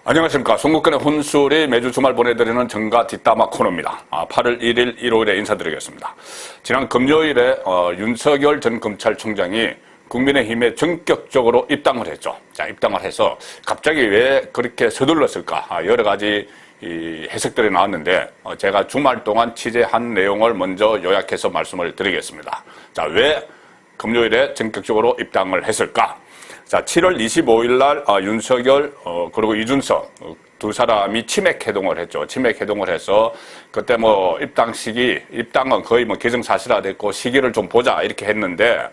안녕하십니까. 송국근의 혼술이 매주 주말 보내드리는 정가 뒷담화 코너입니다. 8월 1일, 일요일에 인사드리겠습니다. 지난 금요일에 윤석열 전 검찰총장이 국민의힘에 전격적으로 입당을 했죠. 자, 입당을 해서 갑자기 왜 그렇게 서둘렀을까? 여러 가지 해석들이 나왔는데 제가 주말 동안 취재한 내용을 먼저 요약해서 말씀을 드리겠습니다. 자, 왜 금요일에 전격적으로 입당을 했을까? 자, 7월 25일 날 윤석열 그리고 이준석 두 사람이 치맥 회동을 했죠. 치맥 회동을 해서 그때 입당은 거의 기정사실화됐고 시기를 좀 보자 이렇게 했는데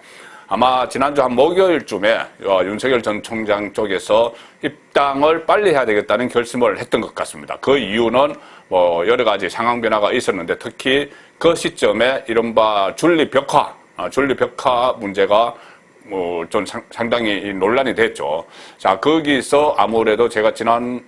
아마 지난주 한 목요일쯤에 윤석열 전 총장 쪽에서 입당을 빨리 해야 되겠다는 결심을 했던 것 같습니다. 그 이유는 여러 가지 상황 변화가 있었는데 특히 그 시점에 이른바 준리벽화 문제가 좀 상당히 논란이 됐죠. 자, 거기서 아무래도 제가 지난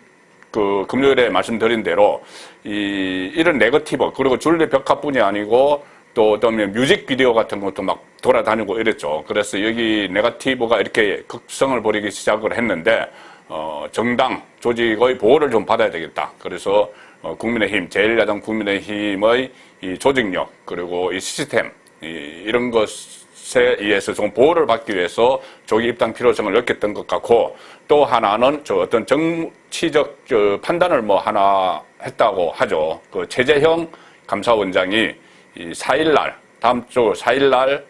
금요일에 말씀드린 대로 이런 네거티브 그리고 준리벽화뿐이 아니고 또 어떤 뮤직비디오 같은 것도 막 돌아다니고 이랬죠. 그래서 여기 네거티브가 이렇게 극성을 부리기 시작을 했는데 정당 조직의 보호를 좀 받아야 되겠다. 그래서 국민의힘 제1야당 국민의힘의 이 조직력 그리고 이 시스템 이런 것에 의해서 좀 보호를 받기 위해서 조기 입당 필요성을 느꼈던 것 같고 또 하나는 어떤 정치적 판단을 하나 했다고 하죠. 그 최재형 감사원장이 이 4일날 다음 주 4일날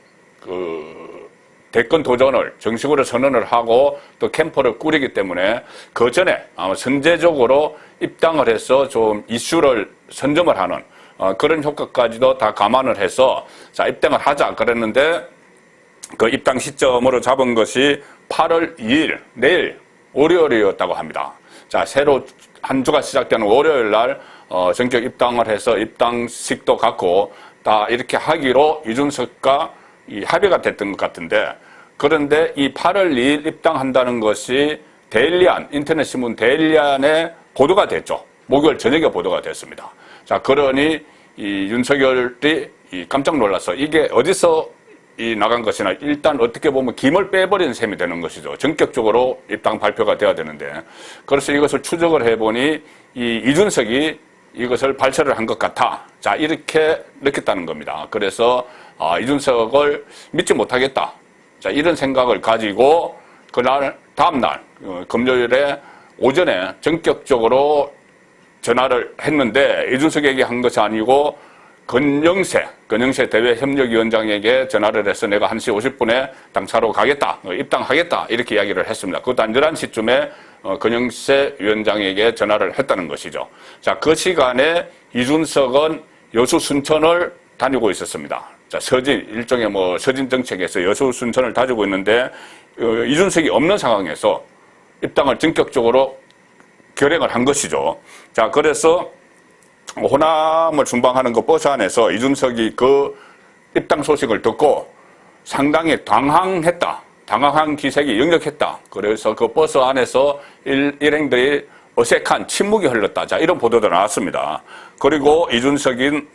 대권 도전을 정식으로 선언을 하고 또 캠프를 꾸리기 때문에 그 전에 아마 선제적으로 입당을 해서 좀 이슈를 선점을 하는 그런 효과까지도 다 감안을 해서 자, 입당을 하자 그랬는데 그 입당 시점으로 잡은 것이 8월 2일 내일 월요일이었다고 합니다. 자, 새로 한 주가 시작되는 월요일 날 전격 입당을 해서 입당식도 갖고 다 이렇게 하기로 이준석과 합의가 됐던 것 같은데 그런데 이 8월 2일 입당한다는 것이 데일리안 인터넷 신문 데일리안에 보도가 됐죠. 목요일 저녁에 보도가 됐습니다. 자, 그러니 이 윤석열이 깜짝 놀라서 이게 어디서 나간 것이나 일단 어떻게 보면 김을 빼버린 셈이 되는 것이죠. 전격적으로 입당 발표가 돼야 되는데 그래서 이것을 추적을 해보니 이준석이 이것을 발설을 한 것 같아. 자, 이렇게 느꼈다는 겁니다. 그래서 이준석을 믿지 못하겠다. 자, 이런 생각을 가지고 그날 다음날 금요일에 오전에 전격적으로 전화를 했는데 이준석에게 한 것이 아니고 건영세 대외협력위원장에게 전화를 해서 내가 1시 50분에 당차로 가겠다, 입당하겠다 이렇게 이야기를 했습니다. 그것도 한 11시쯤에 건영세 위원장에게 전화를 했다는 것이죠. 자, 그 시간에 이준석은 여수 순천을 다니고 있었습니다. 자, 일종의 서진 정책에서 여수 순천을 다니고 있는데 이준석이 없는 상황에서 입당을 전격적으로 결행을 한 것이죠. 자, 그래서 호남을 순방하는 그 버스 안에서 이준석이 그 입당 소식을 듣고 상당히 당황한 기색이 역력했다. 그래서 그 버스 안에서 일행들이 어색한 침묵이 흘렀다. 자, 이런 보도도 나왔습니다. 그리고 이준석인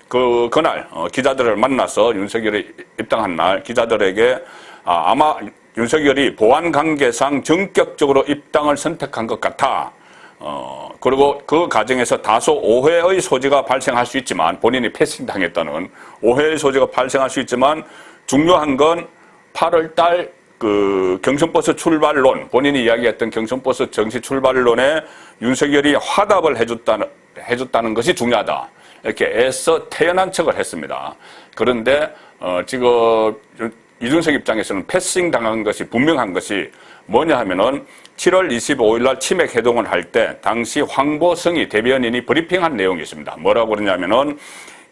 그날 기자들을 만나서 윤석열이 입당한 날 기자들에게 아마 윤석열이 보안 관계상 전격적으로 입당을 선택한 것 같아. 그리고 그 과정에서 다소 오해의 소지가 발생할 수 있지만 본인이 패싱당했다는 오해의 소지가 발생할 수 있지만 중요한 건 8월 달 경선버스 출발론 본인이 이야기했던 경선버스 정시 출발론에 윤석열이 화답을 해줬다는 것이 중요하다. 이렇게 애써 태연한 척을 했습니다. 그런데 지금 이준석 입장에서는 패싱 당한 것이 분명한 것이 뭐냐 하면은 7월 25일 날 치맥 회동을 할 때 당시 황보성이 대변인이 브리핑한 내용이 있습니다. 뭐라고 그러냐면은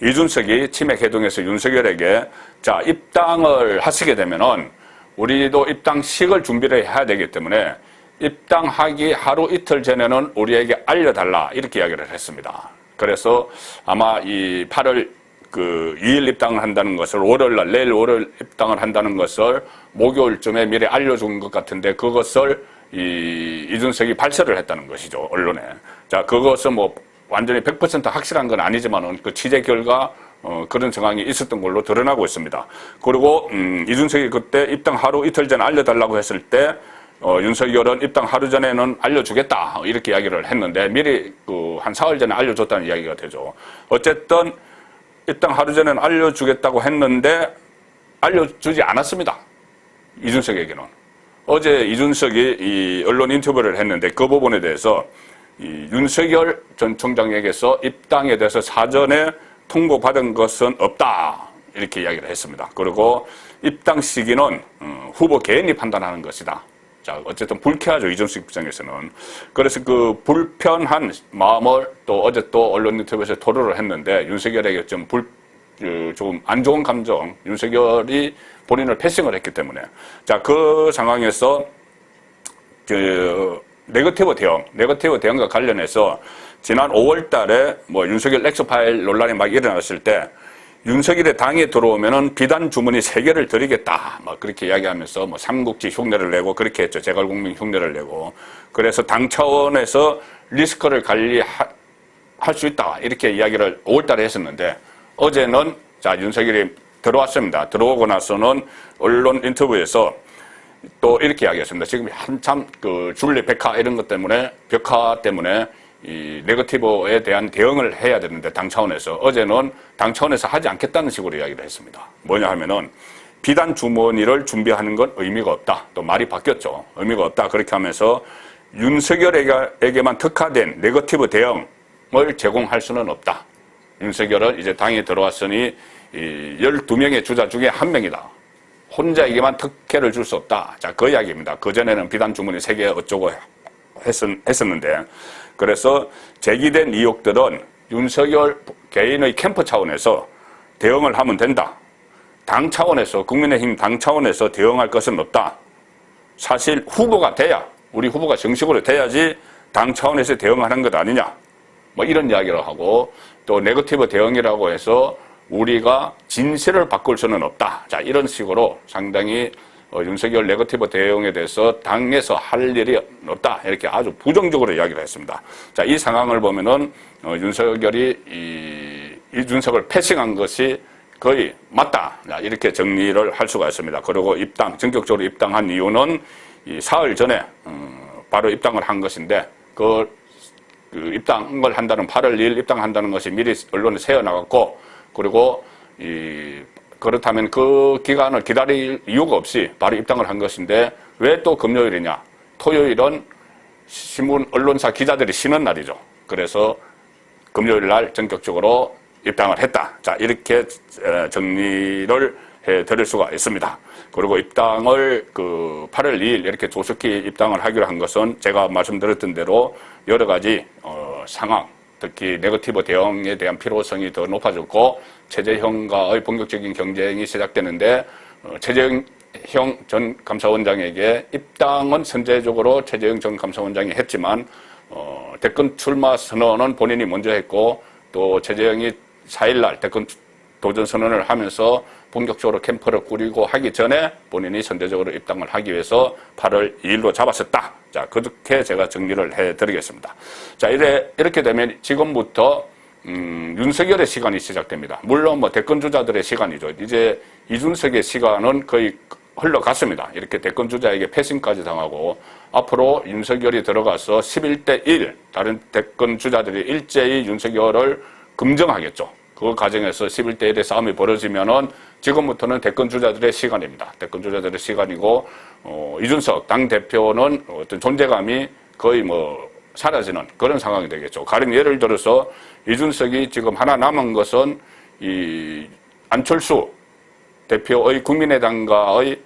이준석이 치맥 회동에서 윤석열에게 자, 입당을 하시게 되면은 우리도 입당식을 준비를 해야 되기 때문에 입당하기 하루 이틀 전에는 우리에게 알려달라 이렇게 이야기를 했습니다. 그래서 아마 이 8월 2일 입당을 한다는 것을 내일 월요일 입당을 한다는 것을 목요일쯤에 미리 알려준 것 같은데 그것을 이준석이 발설을 했다는 것이죠, 언론에. 자, 그것은 완전히 100% 확실한 건 아니지만은 그 취재 결과 그런 상황이 있었던 걸로 드러나고 있습니다. 그리고 이준석이 그때 입당 하루 이틀 전에 알려달라고 했을 때 윤석열은 입당 하루 전에는 알려주겠다 이렇게 이야기를 했는데 미리 한 사흘 전에 알려줬다는 이야기가 되죠. 어쨌든 입당 하루 전에는 알려주겠다고 했는데 알려주지 않았습니다. 이준석에게는. 어제 이준석이 이 언론 인터뷰를 했는데 그 부분에 대해서 이 윤석열 전 총장에게서 입당에 대해서 사전에 통보받은 것은 없다 이렇게 이야기를 했습니다. 그리고 입당 시기는 후보 개인이 판단하는 것이다. 자, 어쨌든 불쾌하죠, 이준석 입장에서는. 그래서 그 불편한 마음을 또 어제 또 언론 인터뷰에서 토로를 했는데 윤석열에게 좀 안 좋은 감정, 윤석열이 본인을 패싱을 했기 때문에. 자, 그 상황에서 네거티브 대응과 관련해서 지난 5월 달에 뭐 윤석열 엑스파일 논란이 막 일어났을 때 윤석열의 당에 들어오면은 비단 주머니 3개를 드리겠다. 막 그렇게 이야기하면서 뭐 삼국지 흉내를 내고 그렇게 했죠. 제갈공명 흉내를 내고. 그래서 당 차원에서 리스크를 관리할 수 있다. 이렇게 이야기를 5월 달에 했었는데 어제는 자, 윤석열이 들어왔습니다. 들어오고 나서는 언론 인터뷰에서 또 이렇게 이야기했습니다. 지금 한참 줄리 벽화 이런 것 때문에 이 네거티브에 대한 대응을 해야 되는데 당 차원에서 어제는 당 차원에서 하지 않겠다는 식으로 이야기를 했습니다. 뭐냐 하면은 비단 주머니를 준비하는 건 의미가 없다. 또 말이 바뀌었죠. 의미가 없다. 그렇게 하면서 윤석열에게만 특화된 네거티브 대응을 제공할 수는 없다. 윤석열은 이제 당에 들어왔으니 12명의 주자 중에 1명이다. 혼자에게만 특혜를 줄 수 없다. 자, 그 이야기입니다. 그전에는 비단 주머니 3개 어쩌고 했었는데 그래서 제기된 의혹들은 윤석열 개인의 캠프 차원에서 대응을 하면 된다. 당 차원에서 국민의힘 당 차원에서 대응할 것은 없다. 사실 후보가 돼야 우리 후보가 정식으로 돼야지 당 차원에서 대응하는 것 아니냐. 뭐 이런 이야기를 하고 또 네거티브 대응이라고 해서 우리가 진실을 바꿀 수는 없다. 자, 이런 식으로 상당히 윤석열 네거티브 대응에 대해서 당에서 할 일이 없다. 이렇게 아주 부정적으로 이야기를 했습니다. 자, 이 상황을 보면은 윤석열이 이준석을 패싱한 것이 거의 맞다. 자, 이렇게 정리를 할 수가 있습니다. 그리고 전격적으로 입당한 이유는 이 사흘 전에 바로 입당을 한 것인데 그 입당을 한다는 8월 2일 입당한다는 것이 미리 언론에 새어나갔고 그리고 그렇다면 그 기간을 기다릴 이유가 없이 바로 입당을 한 것인데 왜 또 금요일이냐? 토요일은 신문 언론사 기자들이 쉬는 날이죠. 그래서 금요일 날 전격적으로 입당을 했다. 자, 이렇게 정리를 해드릴 수가 있습니다. 그리고 입당을 8월 2일 이렇게 조속히 입당을 하기로 한 것은 제가 말씀드렸던 대로 여러 가지 상황, 특히 네거티브 대응에 대한 필요성이 더 높아졌고 최재형과의 본격적인 경쟁이 시작되는데 최재형 전 감사원장에게 입당은 선제적으로 최재형 전 감사원장이 했지만 대권 출마 선언은 본인이 먼저 했고 또 최재형이 4일날 대권 도전 선언을 하면서 본격적으로 캠프를 꾸리고 하기 전에 본인이 선제적으로 입당을 하기 위해서 8월 2일로 잡았었다. 자, 그렇게 제가 정리를 해드리겠습니다. 자, 이렇게 되면 지금부터 윤석열의 시간이 시작됩니다. 물론 뭐 대권 주자들의 시간이죠. 이제 이준석의 시간은 거의 흘러갔습니다. 이렇게 대권 주자에게 패싱까지 당하고 앞으로 윤석열이 들어가서 11대 1 다른 대권 주자들이 일제히 윤석열을 긍정하겠죠. 그 과정에서 11대 1의 싸움이 벌어지면은 지금부터는 대권 주자들의 시간입니다. 대권 주자들의 시간이고 이준석 당대표는 어떤 존재감이 거의 뭐 사라지는 그런 상황이 되겠죠. 가령 예를 들어서 이준석이 지금 하나 남은 것은 이 안철수 대표의 국민의당과의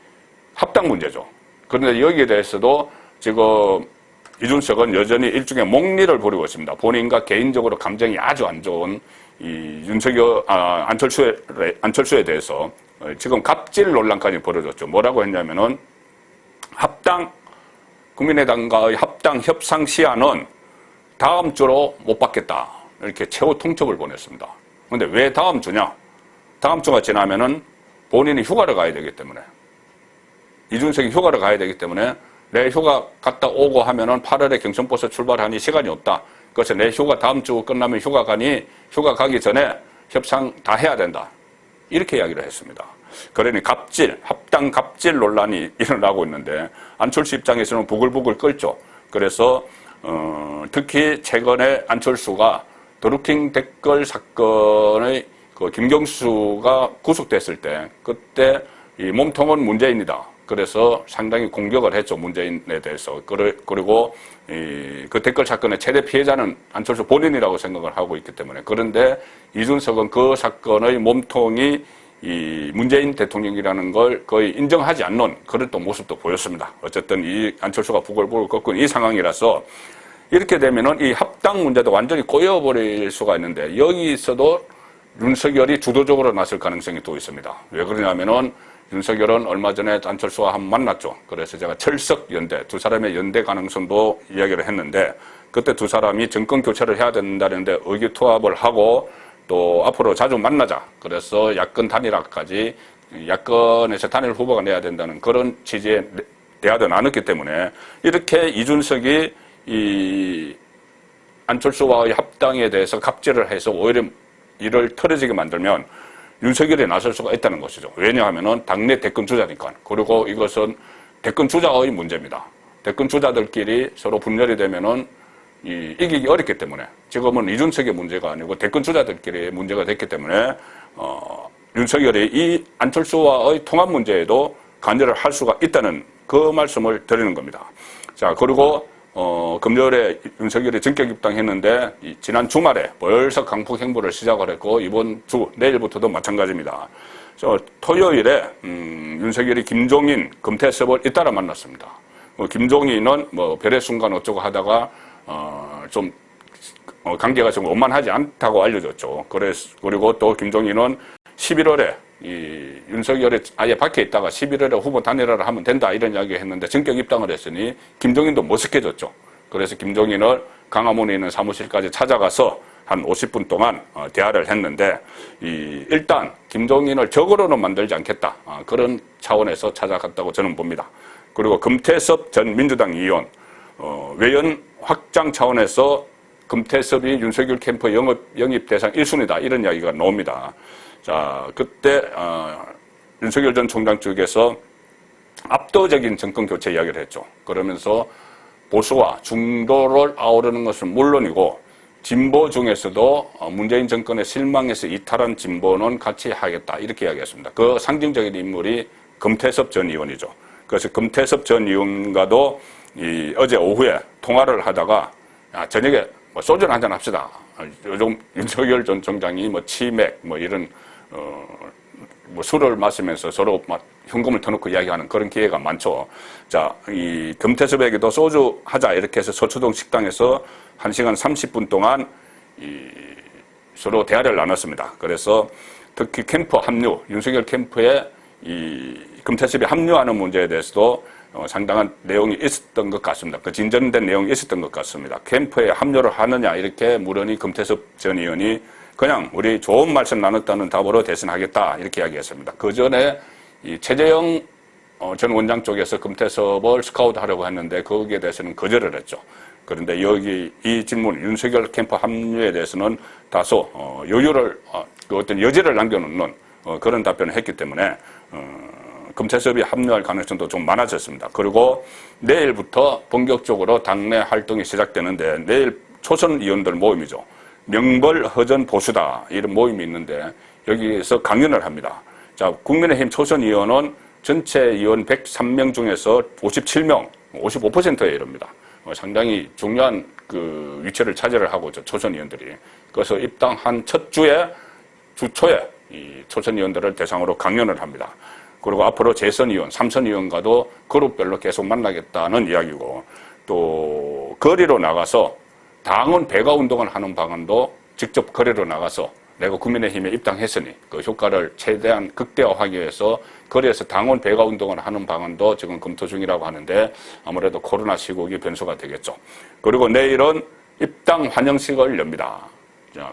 합당 문제죠. 그런데 여기에 대해서도 지금 이준석은 여전히 일종의 목리를 부리고 있습니다. 본인과 개인적으로 감정이 아주 안 좋은 이 안철수에 대해서 지금 갑질 논란까지 벌어졌죠. 뭐라고 했냐면은 국민의당과의 합당 협상 시한은 다음 주로 못 받겠다. 이렇게 최후 통첩을 보냈습니다. 그런데 왜 다음 주냐? 다음 주가 지나면은 본인이 휴가를 가야 되기 때문에 이준석이 휴가를 가야 되기 때문에 내 휴가 갔다 오고 하면은 8월에 경선버스 출발하니 시간이 없다. 그래서 내 휴가 다음 주 끝나면 휴가 가기 전에 협상 다 해야 된다. 이렇게 이야기를 했습니다. 그러니 합당 갑질 논란이 일어나고 있는데 안철수 입장에서는 부글부글 끓죠. 그래서 특히 최근에 안철수가 드루킹 댓글 사건의 그 김경수가 구속됐을 때 그때 이 몸통은 문재인이다. 그래서 상당히 공격을 했죠. 문재인에 대해서. 그리고 그 댓글 사건의 최대 피해자는 안철수 본인이라고 생각을 하고 있기 때문에. 그런데 이준석은 그 사건의 몸통이 이 문재인 대통령이라는 걸 거의 인정하지 않는 그런 또 모습도 보였습니다. 어쨌든 이 안철수가 부글부글 꺾은 이 상황이라서 이렇게 되면은 이 합당 문제도 완전히 꼬여버릴 수가 있는데 여기서도 윤석열이 주도적으로 나설 가능성이 또 있습니다. 왜 그러냐면은 윤석열은 얼마 전에 안철수와 한번 만났죠. 그래서 제가 철석 연대, 두 사람의 연대 가능성도 이야기를 했는데 그때 두 사람이 정권 교체를 해야 된다는데 의기투합을 하고 또 앞으로 자주 만나자. 그래서 야권 단일화까지 야권에서 단일 후보가 내야 된다는 그런 취지의 대화도 나눴기 때문에 이렇게 이준석이 이 안철수와의 합당에 대해서 갑질을 해서 오히려 이를 털어지게 만들면 윤석열이 나설 수가 있다는 것이죠. 왜냐하면은 당내 대권 주자니까. 그리고 이것은 대권 주자의 문제입니다. 대권 주자들끼리 서로 분열이 되면은 이기기 어렵기 때문에 지금은 이준석의 문제가 아니고 대권 주자들끼리 문제가 됐기 때문에 윤석열이 이 안철수와의 통합 문제에도 관여를 할 수가 있다는 그 말씀을 드리는 겁니다. 자, 그리고 금요일에 윤석열이 전격 입당했는데 지난 주말에 벌써 강폭 행보를 시작을 했고 이번 주 내일부터도 마찬가지입니다. 토요일에 윤석열이 김종인, 금태섭을 잇따라 만났습니다. 김종인은 별의 순간 어쩌고 하다가 좀 관계가 좀 원만하지 않다고 알려졌죠. 그리고 또 김종인은 11월에 윤석열이 아예 밖에 있다가 11월에 후보 단일화를 하면 된다 이런 이야기 했는데 전격 입당을 했으니 김종인도 머쓱해졌죠. 그래서 김종인을 강화문에 있는 사무실까지 찾아가서 한 50분 동안 대화를 했는데 일단 김종인을 적으로는 만들지 않겠다. 그런 차원에서 찾아갔다고 저는 봅니다. 그리고 금태섭 전 민주당 의원 외연 확장 차원에서 금태섭이 윤석열 캠프 영입 대상 1순위다 이런 이야기가 나옵니다. 자, 그때 윤석열 전 총장 쪽에서 압도적인 정권 교체 이야기를 했죠. 그러면서 보수와 중도를 아우르는 것은 물론이고 진보 중에서도 문재인 정권에 실망해서 이탈한 진보는 같이 하겠다 이렇게 이야기했습니다. 그 상징적인 인물이 금태섭 전 의원이죠. 그래서 금태섭 전 의원과도 어제 오후에 통화를 하다가 저녁에 소주 한잔 합시다. 요즘 윤석열 전 총장이 치맥 이런 술을 마시면서 서로 현금을 터놓고 이야기하는 그런 기회가 많죠. 자, 이 금태섭에게도 소주 하자 이렇게 해서 서초동 식당에서 1시간 30분 동안 서로 대화를 나눴습니다. 그래서 특히 캠프 합류, 윤석열 캠프에 금태섭이 합류하는 문제에 대해서도 상당한 내용이 있었던 것 같습니다. 그 진전된 내용이 있었던 것 같습니다. 캠프에 합류를 하느냐 이렇게 물으니 금태섭 전 의원이 그냥 우리 좋은 말씀 나눴다는 답으로 대신하겠다 이렇게 이야기했습니다. 그 전에 최재형 전 원장 쪽에서 금태섭을 스카우트하려고 했는데 거기에 대해서는 거절을 했죠. 그런데 여기 이 질문 윤석열 캠프 합류에 대해서는 다소 어떤 여지를 남겨놓는 그런 답변을 했기 때문에 금태섭이 합류할 가능성도 좀 많아졌습니다. 그리고 내일부터 본격적으로 당내 활동이 시작되는데 내일 초선 의원들 모임이죠. 명벌 허전 보수다 이런 모임이 있는데 여기서 강연을 합니다. 자, 국민의힘 초선 의원은 전체 의원 103명 중에서 57명, 55%에 이릅니다. 상당히 중요한 그 위치를 차지를 하고 있죠, 초선 의원들이. 그래서 입당한 첫 주초에 이 초선 의원들을 대상으로 강연을 합니다. 그리고 앞으로 재선 의원, 3선 의원과도 그룹별로 계속 만나겠다는 이야기고 또 거리로 나가서 당원 배가 운동을 하는 방안도 직접 거리로 나가서 내가 국민의힘에 입당했으니 그 효과를 최대한 극대화하기 위해서 거리에서 당원 배가 운동을 하는 방안도 지금 검토 중이라고 하는데 아무래도 코로나 시국이 변수가 되겠죠. 그리고 내일은 입당 환영식을 엽니다.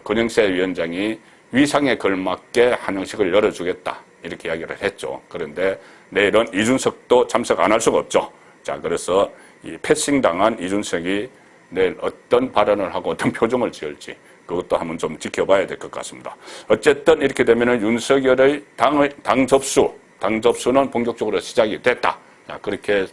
권영세 위원장이 위상에 걸맞게 환영식을 열어주겠다 이렇게 이야기를 했죠. 그런데 내일은 이준석도 참석 안 할 수가 없죠. 자, 그래서 이 패싱당한 이준석이 내일 어떤 발언을 하고 어떤 표정을 지을지 그것도 한번 좀 지켜봐야 될 것 같습니다. 어쨌든 이렇게 되면은 윤석열의 당 접수는 본격적으로 시작이 됐다. 그렇게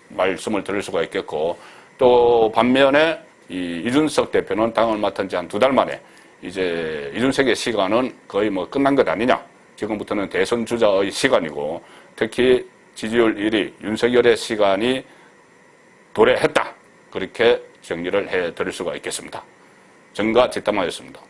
말씀을 드릴 수가 있겠고, 또 반면에 이준석 대표는 당을 맡은 지 한 2달 만에 이제 이준석의 시간은 거의 뭐 끝난 것 아니냐. 지금부터는 대선 주자의 시간이고, 특히 지지율 1위 윤석열의 시간이 도래했다. 그렇게 정리를 해 드릴 수가 있겠습니다. 정가 뒷담화였습니다.